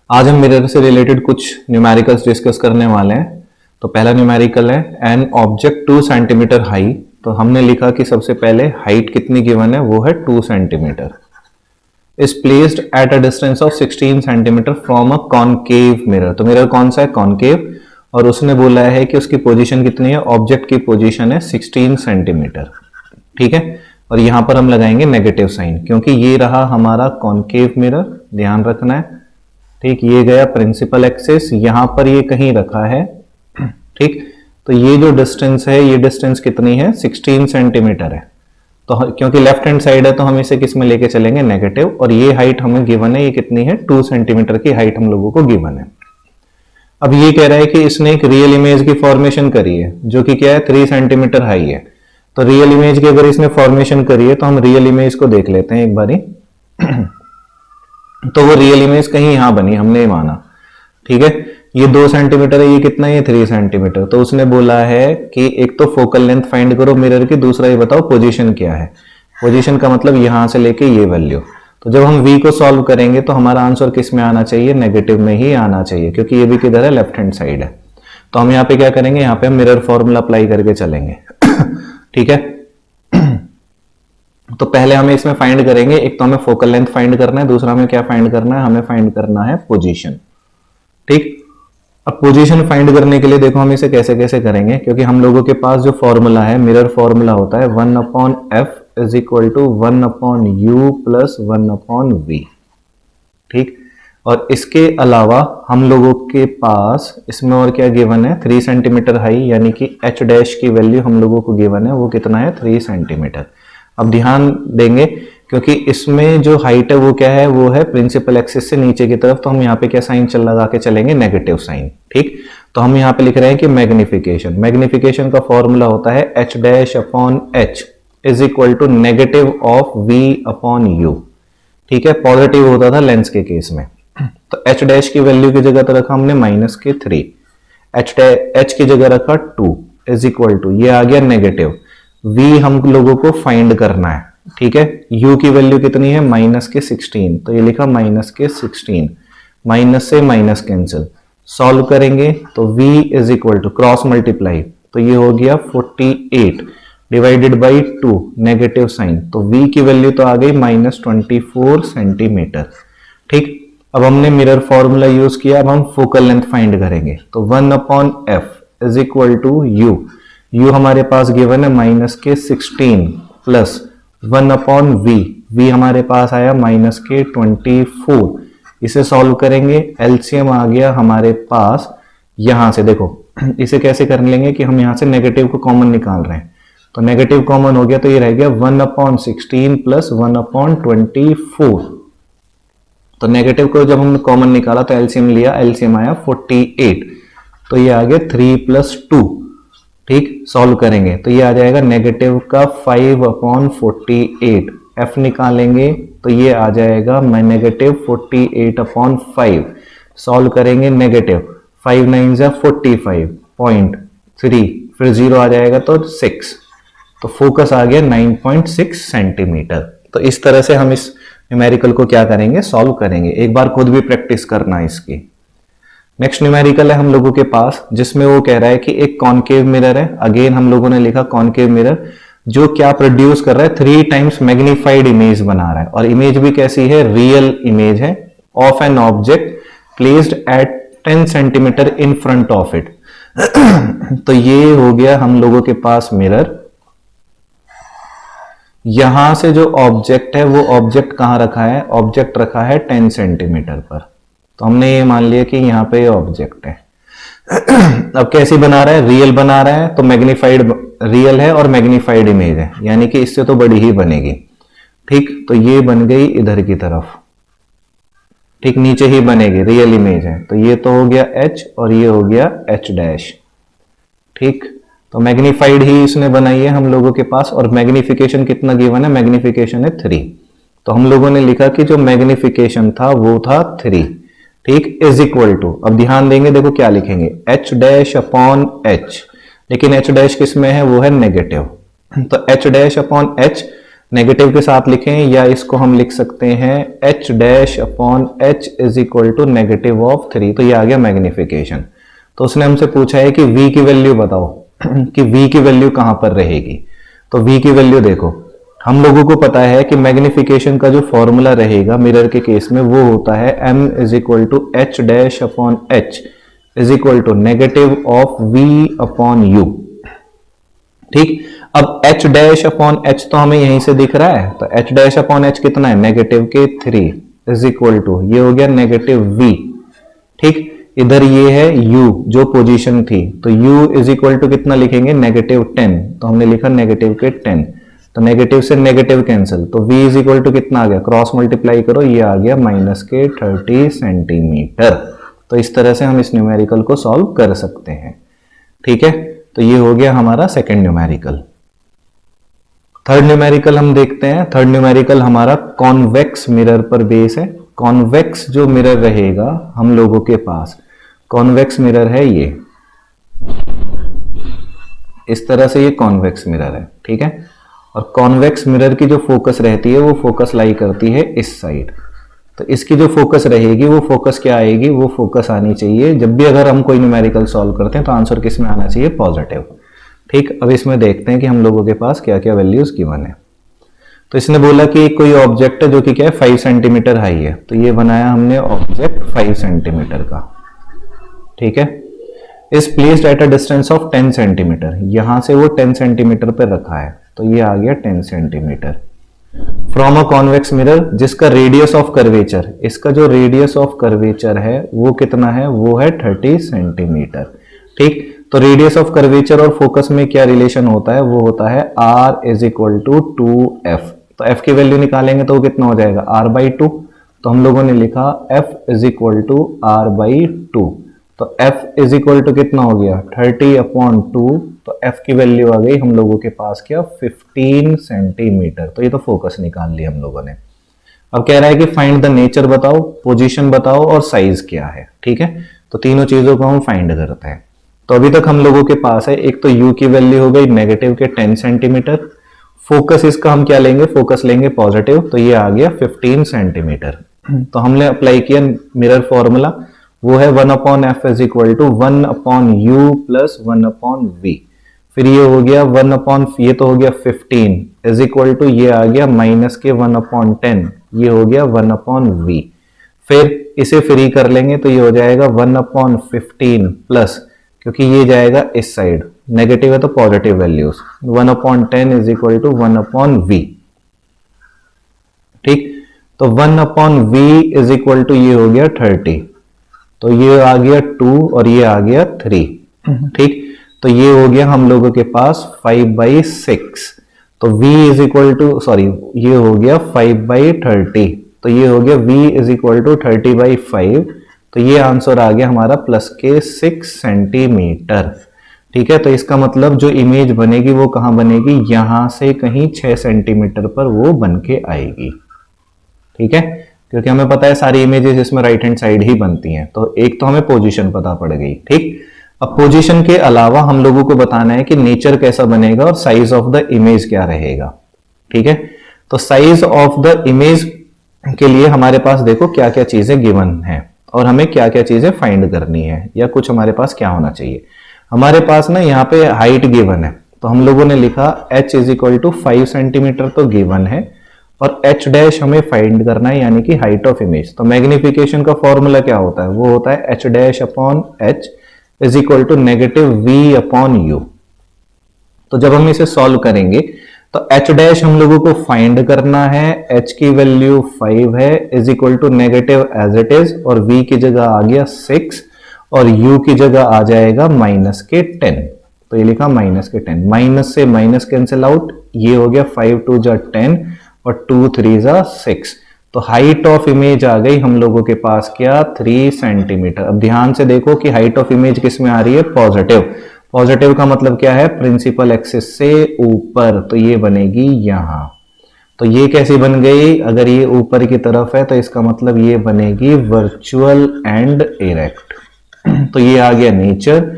आज हम मिरर से रिलेटेड कुछ न्यूमेरिकल्स डिस्कस करने वाले हैं। तो पहला न्यूमेरिकल है एन ऑब्जेक्ट 2 सेंटीमीटर हाई। तो हमने लिखा कि सबसे पहले हाइट कितनी गिवन है, वो है 2 centimetre. Is placed at a distance of 16 centimetre from a concave mirror. तो मिरर कौन सा है, कॉनकेव, और उसने बोला है कि उसकी पोजीशन कितनी है, ऑब्जेक्ट की पोजीशन है 16 सेंटीमीटर। ठीक है, और यहां पर हम लगाएंगे नेगेटिव साइन क्योंकि ये रहा हमारा कॉनकेव मिरर, ध्यान रखना है। ठीक, ये गया प्रिंसिपल एक्सिस, यहां पर ये कहीं रखा है। ठीक, तो ये जो डिस्टेंस है, ये डिस्टेंस कितनी है, 16 सेंटीमीटर है। तो क्योंकि लेफ्ट हैंड साइड है तो हम इसे किस में लेके चलेंगे, नेगेटिव। और ये हाइट हमें गिवन है, ये कितनी है, 2 सेंटीमीटर की हाइट हम लोगों को गिवन है। अब ये कह रहा है कि इसने एक रियल इमेज की फॉर्मेशन करी है जो कि क्या है, 3 सेंटीमीटर हाई है। तो रियल इमेज की अगर इसने फॉर्मेशन करी है तो हम रियल इमेज को देख लेते हैं एक बारी। तो वो रियल इमेज कहीं यहां बनी, हमने माना। ठीक है, ये 2 सेंटीमीटर है, ये कितना है, ये 3 सेंटीमीटर। तो उसने बोला है कि एक तो फोकल लेंथ फाइंड करो मिरर की, दूसरा ये बताओ पोजीशन क्या है। पोजीशन का मतलब यहां से लेके ये वैल्यू। तो जब हम v को सॉल्व करेंगे तो हमारा आंसर किस में आना चाहिए, नेगेटिव में ही आना चाहिए, क्योंकि ये भी किधर है, लेफ्ट हैंड साइड है। तो हम यहाँ पे क्या करेंगे, यहाँ पे हम मिरर फॉर्मूला अप्लाई करके चलेंगे। ठीक है, तो पहले हमें इसमें फाइंड करेंगे, एक तो हमें फोकल लेंथ फाइंड करना है, दूसरा हमें क्या फाइंड करना है, हमें फाइंड करना है पोजीशन। ठीक, अब पोजीशन फाइंड करने के लिए देखो हम इसे कैसे कैसे करेंगे, क्योंकि हम लोगों के पास जो फॉर्मूला है, मिरर फॉर्मूला होता है 1/f is equal to 1/u plus 1/v। ठीक, और इसके अलावा हम लोगों के पास इसमें और क्या गिवन है, 3 सेंटीमीटर हाई, यानी कि h डैश की वैल्यू हम लोगों को गिवन है, वो कितना है, 3 सेंटीमीटर। अब ध्यान देंगे क्योंकि इसमें जो हाइट है वो क्या है, वो है प्रिंसिपल एक्सिस से नीचे की तरफ। तो हम यहाँ पे क्या साइन चल लगा के चलेंगे, नेगेटिव साइन। ठीक, तो हम यहाँ पे लिख रहे हैं कि मैग्निफिकेशन, मैग्निफिकेशन का फॉर्मूला होता है h dash upon h is equal to negative of v upon u। ठीक है, पॉजिटिव होता था लेंस के केस में। तो h डैश की वैल्यू की जगह तो रखा हमने -3, h की जगह रखा 2 इज इक्वल टू, ये आ गया नेगेटिव। v हम लोगों को फाइंड करना है। ठीक है, u की वैल्यू कितनी है, -16, तो ये लिखा -16, माइनस से माइनस कैंसिल, सॉल्व करेंगे तो v is equal to cross multiply, तो ये हो गया 48 डिवाइडेड बाई 2, नेगेटिव साइन, तो v की वैल्यू तो आ गई -24 सेंटीमीटर। ठीक, अब हमने मिरर फॉर्मूला यूज किया, अब हम फोकल लेंथ फाइंड करेंगे। तो 1/f is equal to u हमारे पास गिवन है -16 प्लस 1/v, v हमारे पास आया -24। इसे सॉल्व करेंगे, एलसीएम आ गया हमारे पास। यहां से देखो इसे कैसे कर लेंगे कि हम यहां से नेगेटिव को कॉमन निकाल रहे हैं, तो नेगेटिव कॉमन हो गया, तो ये रह गया 1/16 प्लस 1/24। तो नेगेटिव को जब हमने कॉमन निकाला तो एलसीएम लिया, एलसीएम आया 48, तो ये आ गया 3 + 2। ठीक, सॉल्व करेंगे तो ये आ जाएगा नेगेटिव का 5/48, f निकालेंगे तो ये आ जाएगा -48/5। सॉल्व करेंगे, नेगेटिव 5 9 जा 45.3, फिर 0 आ जाएगा तो 6, तो फोकस आ गया 9.6 सेंटीमीटर। तो इस तरह से हम इस न्यूमेरिकल को क्या करेंगे, सॉल्व करेंगे। एक बार खुद भी प्रैक्टिस करना इसकी। नेक्स्ट न्यूमेरिकल है हम लोगों के पास, जिसमें वो कह रहा है कि एक कॉनकेव मिरर है। अगेन हम लोगों ने लिखा कॉनकेव मिरर, जो क्या प्रोड्यूस कर रहा है, 3 टाइम्स मैग्नीफाइड इमेज बना रहा है। और इमेज भी कैसी है, रियल इमेज है of an object placed at 10 centimetre in front of it. तो ये हो गया हम लोगों के पास मिरर। यहां से जो ऑब्जेक्ट है, वो ऑब्जेक्ट कहां रखा है, ऑब्जेक्ट रखा है 10 सेंटीमीटर पर। तो हमने ये मान लिया कि यहाँ पे ऑब्जेक्ट है। अब कैसी बना रहा है, रियल बना रहा है, तो मैग्नीफाइड रियल है और मैग्नीफाइड इमेज है, यानी कि इससे तो बड़ी ही बनेगी। ठीक, तो ये बन गई इधर की तरफ। ठीक, नीचे ही बनेगी, रियल इमेज है, तो ये तो हो गया h और ये हो गया h डैश। ठीक, तो मैग्नीफाइड ही इसने बनाई है हम लोगों के पास। और मैग्निफिकेशन कितना गिवन है, मैग्निफिकेशन है 3। तो हम लोगों ने लिखा कि जो मैग्निफिकेशन था वो था 3। ठीक, इज इक्वल टू, अब ध्यान देंगे, देखो क्या लिखेंगे, h डैश अपॉन h, लेकिन h डैश किस में है, वो है नेगेटिव। तो h dash upon h negative के साथ लिखें या इसको हम लिख सकते हैं h dash upon h is equal to negative of 3। तो ये आ गया मैग्निफिकेशन। तो उसने हमसे पूछा है कि v की वैल्यू बताओ कि v की वैल्यू कहां पर रहेगी। तो v की वैल्यू देखो, हम लोगों को पता है कि मैग्निफिकेशन का जो फॉर्मूला रहेगा मिरर के केस में वो होता है m is equal to h dash upon h is equal to negative of v upon u। ठीक, अब h डैश अपॉन h तो हमें यहीं से दिख रहा है, तो h डैश अपॉन h कितना है, नेगेटिव के 3 इज इक्वल टू ये हो गया नेगेटिव v। ठीक, इधर ये है u जो पोजीशन थी, तो u इज इक्वल टू कितना लिखेंगे, नेगेटिव 10। तो हमने लिखा नेगेटिव के 10, तो नेगेटिव से नेगेटिव कैंसिल, तो v इज इक्वल टू कितना आ गया, क्रॉस मल्टीप्लाई करो, ये आ गया माइनस के 30 सेंटीमीटर। तो इस तरह से हम इस न्यूमेरिकल को सॉल्व कर सकते हैं। ठीक है, तो ये हो गया हमारा सेकंड न्यूमेरिकल। थर्ड न्यूमेरिकल हम देखते हैं। थर्ड न्यूमेरिकल हमारा कॉन्वेक्स मिरर पर बेस है। कॉन्वेक्स जो मिरर रहेगा हम लोगों के पास, कॉन्वेक्स मिरर है ये, इस तरह से ये कॉन्वेक्स मिरर है। ठीक है, और कॉन्वेक्स मिरर की जो फोकस रहती है वो फोकस लाई करती है इस साइड। तो इसकी जो फोकस रहेगी वो फोकस क्या आएगी, वो फोकस आनी चाहिए, जब भी अगर हम कोई न्यूमेरिकल सॉल्व करते हैं तो आंसर किस में आना चाहिए, पॉजिटिव। ठीक, अब इसमें देखते हैं कि हम लोगों के पास क्या क्या वैल्यूज गिवन है। तो इसने बोला कि कोई ऑब्जेक्ट है जो कि क्या है 5 सेंटीमीटर हाई है, तो ये बनाया हमने ऑब्जेक्ट 5 सेंटीमीटर का। ठीक है, is placed at a distance of 10 centimetre, यहां से वो 10 सेंटीमीटर पर रखा है, तो ये आ गया 10 centimetre. From a convex mirror जिसका रेडियस ऑफ कर्वेचर, इसका जो रेडियस ऑफ कर्वेचर है वो कितना है, वो है 30 सेंटीमीटर। ठीक, तो रेडियस ऑफ कर्वेचर और फोकस में क्या रिलेशन होता है, वो होता है r is equal to 2f। तो f की वैल्यू निकालेंगे तो वो कितना हो जाएगा, r बाई 2। तो हम लोगों ने लिखा f is equal to r by 2। तो f इज इक्वल टू कितना हो गया, 30 अपॉन 2। तो f की वैल्यू आ गई हम लोगों के पास क्या, 15 सेंटीमीटर। तो ये तो फोकस निकाल ली हम लोगों ने। अब कह रहा है कि फाइंड द नेचर बताओ, पोजीशन बताओ और साइज क्या है। ठीक है, तो तीनों चीजों को हम फाइंड करते हैं। तो अभी तक हम लोगों के पास है, एक तो u की वैल्यू हो गई नेगेटिव के 10 सेंटीमीटर, फोकस इसका हम क्या लेंगे, फोकस लेंगे पॉजिटिव, तो ये आ गया 15 सेंटीमीटर। तो हमने अप्लाई किया मिरर फॉर्मूला, वो है 1 upon F is equal to 1 upon U plus 1 upon V. फिर ये हो गया 1 अपॉन, ये तो हो गया 15 इज इक्वल टू ये आ गया माइनस के 1 अपॉन 10, ये हो गया 1 अपॉन वी। फिर इसे फ्री कर लेंगे तो ये हो जाएगा 1 अपॉन 15 प्लस, क्योंकि ये जाएगा इस साइड, नेगेटिव है तो positive values, 1 upon 10 is equal to 1 upon V. ठीक, तो 1 upon V is equal to ये हो गया 30, तो ये आ गया 2 और ये आ गया 3। ठीक, तो ये हो गया हम लोगों के पास 5/6। तो v is equal to, sorry ये हो गया 5/30, तो ये हो गया v इज इक्वल टू 30/5। तो ये आंसर आ गया हमारा प्लस के 6 सेंटीमीटर। ठीक है, तो इसका मतलब जो इमेज बनेगी वो कहां बनेगी, यहां से कहीं 6 सेंटीमीटर पर वो बन के आएगी। ठीक है, क्योंकि हमें पता है सारी इमेजेस इसमें राइट हैंड साइड ही बनती हैं, तो एक तो हमें पोजीशन पता पड़ गई। ठीक, अब पोजीशन के अलावा हम लोगों को बताना है कि नेचर कैसा बनेगा और साइज ऑफ द इमेज क्या रहेगा। ठीक है, तो साइज ऑफ द इमेज के लिए हमारे पास देखो क्या क्या चीजें गिवन है और हमें क्या क्या चीजें फाइंड करनी है, या कुछ हमारे पास क्या होना चाहिए। हमारे पास ना यहाँ पे हाइट गिवन है, तो हम लोगों ने लिखा h is equal to 5 centimetre तो गिवन है, और h डैश हमें फाइंड करना है, यानी कि हाइट ऑफ इमेज। तो मैग्निफिकेशन का फॉर्मूला क्या होता है, वो होता है h dash upon h is equal to negative v upon u। तो जब हम इसे सॉल्व करेंगे तो h डैश हम लोगों को फाइंड करना है, h की वैल्यू 5 है is equal to negative as it is, और v की जगह आ गया 6 और u की जगह आ जाएगा माइनस के 10। तो ये लिखा माइनस के 10, माइनस से माइनस कैंसिल आउट, ये हो गया 5 2 जा 10 और 2 3 जा 6। तो हाइट ऑफ इमेज आ गई हम लोगों के पास क्या, 3 सेंटीमीटर। अब ध्यान से देखो कि हाइट ऑफ इमेज किस में आ रही है, पॉजिटिव। पॉजिटिव का मतलब क्या है, प्रिंसिपल एक्सिस से ऊपर, तो ये बनेगी यहां। तो ये कैसी बन गई, अगर ये ऊपर की तरफ है तो इसका मतलब ये बनेगी वर्चुअल एंड इरेक्ट। तो ये आ गया नेचर,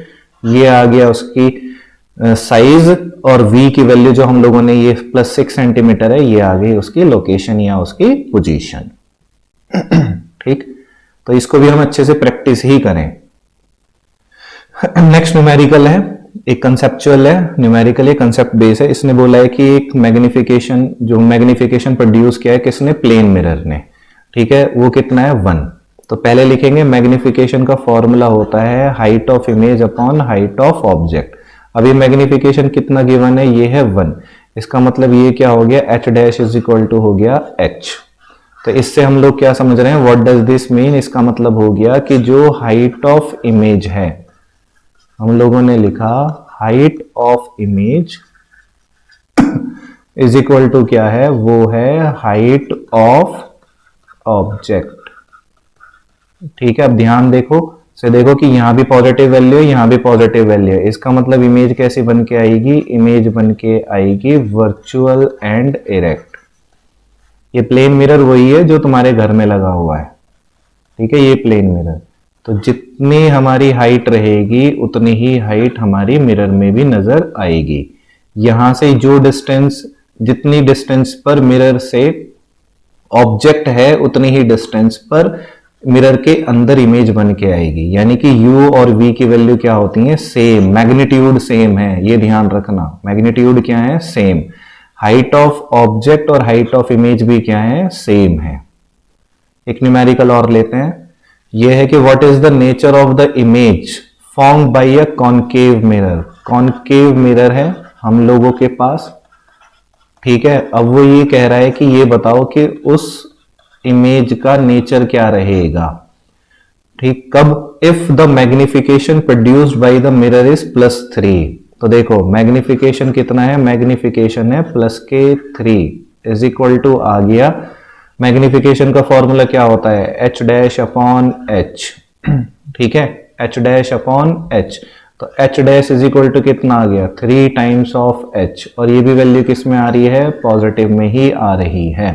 ये आ गया उसकी साइज, और v की वैल्यू जो हम लोगों ने ये +6 सेंटीमीटर है, ये आ गई उसकी लोकेशन या उसकी पोजीशन। ठीक, तो इसको भी हम अच्छे से प्रैक्टिस ही करें। नेक्स्ट न्यूमेरिकल है, एक कंसेप्चुअल है, न्यूमेरिकल ये कंसेप्ट बेस है। इसने बोला है कि एक मैग्निफिकेशन, जो मैग्निफिकेशन प्रोड्यूस किया है किसने, प्लेन मिरर ने, ठीक है, वो कितना है 1। तो पहले लिखेंगे मैग्निफिकेशन का फॉर्मूला होता है height of image upon height of object. अभी मैग्निफिकेशन कितना गिवन है, ये है 1। इसका मतलब ये क्या हो गया, h dash is equal to हो गया h। तो इससे हम लोग क्या समझ रहे हैं, व्हाट डज दिस मीन, इसका मतलब हो गया कि जो हाइट ऑफ इमेज है, हम लोगों ने लिखा height of image is equal to क्या है, वो है हाइट ऑफ ऑब्जेक्ट। ठीक है, अब ध्यान देखो से देखो कि यहां भी पॉजिटिव वैल्यू है, यहां भी पॉजिटिव वैल्यू है। इसका मतलब इमेज कैसी बन के आएगी, इमेज बन के आएगी वर्चुअल एंड इरेक्ट। ये प्लेन मिरर वही है जो तुम्हारे घर में लगा हुआ है, ठीक है, ये प्लेन मिरर। तो जितनी हमारी हाइट रहेगी उतनी ही हाइट हमारी मिरर में भी नजर आएगी। यहां से जो डिस्टेंस, जितनी डिस्टेंस पर मिरर से ऑब्जेक्ट है उतनी ही डिस्टेंस पर मिरर के अंदर इमेज बन के आएगी। यानी कि u और v की वैल्यू क्या होती है, सेम, मैग्नीट्यूड सेम है, ये ध्यान रखना, मैग्नीट्यूड क्या है, सेम। हाइट ऑफ ऑब्जेक्ट और हाइट ऑफ इमेज भी क्या है, सेम है। एक न्यूमेरिकल और लेते हैं, यह है कि what is the nature of the image formed by a concave mirror. Concave mirror है हम लोगों के पास, ठीक है। अब वो ये कह रहा है कि ये बताओ कि उस इमेज का नेचर क्या रहेगा, ठीक, कब, if the magnification produced by the mirror is +3। तो देखो मैग्निफिकेशन कितना है, मैग्निफिकेशन है +3 इज इक्वल टू आ गया, मैग्निफिकेशन का फॉर्मूला क्या होता है, h डैश अपॉन h, ठीक है, h डैश अपॉन h। तो h dash is equal to कितना आ गया, 3 टाइम्स ऑफ h, और ये भी वैल्यू किस में आ रही है, पॉजिटिव में ही आ रही है,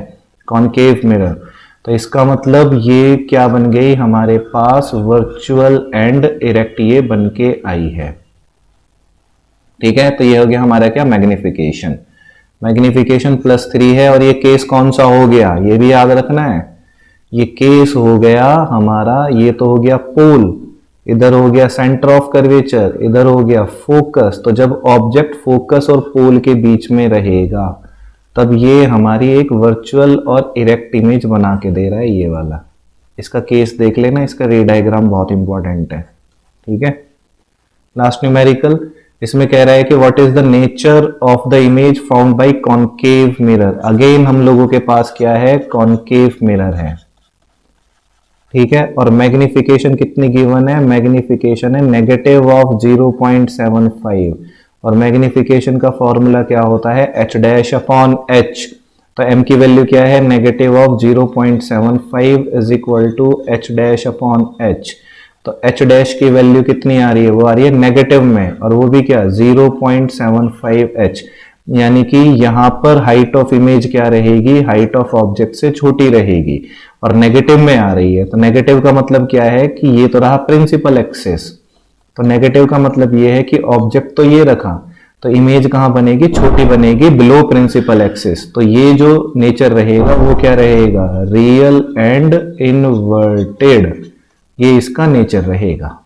कॉनकेव मिरर। तो इसका मतलब ये क्या बन गई हमारे पास, वर्चुअल एंड इरेक्ट ये बन के आई है, ठीक है। तो ये हो गया हमारा क्या, मैग्निफिकेशन। मैग्निफिकेशन +3 है, और ये केस कौन सा हो गया, ये भी याद रखना है, ये केस हो गया हमारा, ये तो हो गया पोल, इधर हो गया सेंटर ऑफ कर्वेचर, इधर हो गया फोकस। तो जब ऑब्जेक्ट फोकस और पोल के बीच में रहेगा तब ये हमारी एक वर्चुअल और इरेक्ट इमेज बना के दे रहा है, ये वाला। इसका केस देख लेना, इसका रे डायग्राम बहुत इंपॉर्टेंट है, ठीक है। लास्ट न्यूमेरिकल, इसमें कह रहा है कि what is the nature of the image found by concave mirror. Again हम लोगों के पास क्या है, कॉनकेव मिरर है, ठीक है। और मैग्निफिकेशन कितनी गिवन है, मैग्निफिकेशन है नेगेटिव ऑफ 0.75, और मैग्निफिकेशन का फॉर्मूला क्या होता है, h डैश अपॉन h। तो m की वैल्यू क्या है, negative of 0.75 is equal to h dash upon h। तो h डैश की वैल्यू कितनी आ रही है, वो आ रही है नेगेटिव में, और वो भी क्या, 0.75h। यानी कि यहां पर हाइट ऑफ इमेज क्या रहेगी, हाइट ऑफ ऑब्जेक्ट से छोटी रहेगी, और नेगेटिव में आ रही है। तो नेगेटिव का मतलब क्या है कि ये तो रहा प्रिंसिपल एक्सिस, तो नेगेटिव का मतलब ये है कि ऑब्जेक्ट तो ये रखा, तो इमेज कहां बनेगी, छोटी बनेगी, बिलो प्रिंसिपल एक्सिस। तो ये जो नेचर रहेगा वो क्या रहेगा, रियल एंड इनवर्टेड, ये इसका नेचर रहेगा।